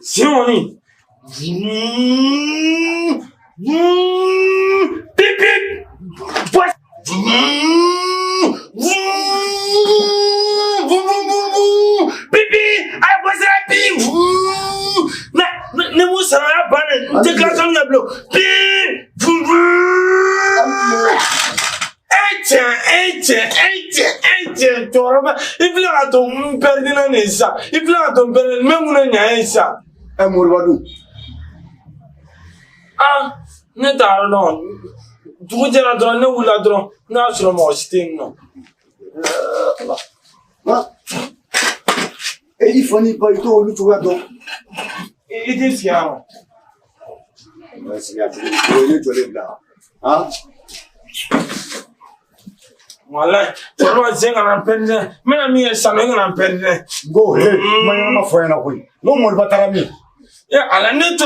Tiens, on y. Pip pip. Pipi, ay boss la pip. Ne vous savez pas déclaration de bleu. Pip. Tiens, tu vois, il faut à ton père de ça. Il faut à ton père, même on a ça. Un mot Ah, ne t'as non. Tu veux dire à ton nom ou la drone? Non, je le mange, non. Et il faut n'y pas y tout, tu vois donc. Et dis bien. C'est bien, tu es là. Hein? Voilà, tu vas dire à peine, mais la mienne, ça m'a peine. Go, hey, moi, je vais faire un appui. Non, moi, je vais t'arranger. À la nuit,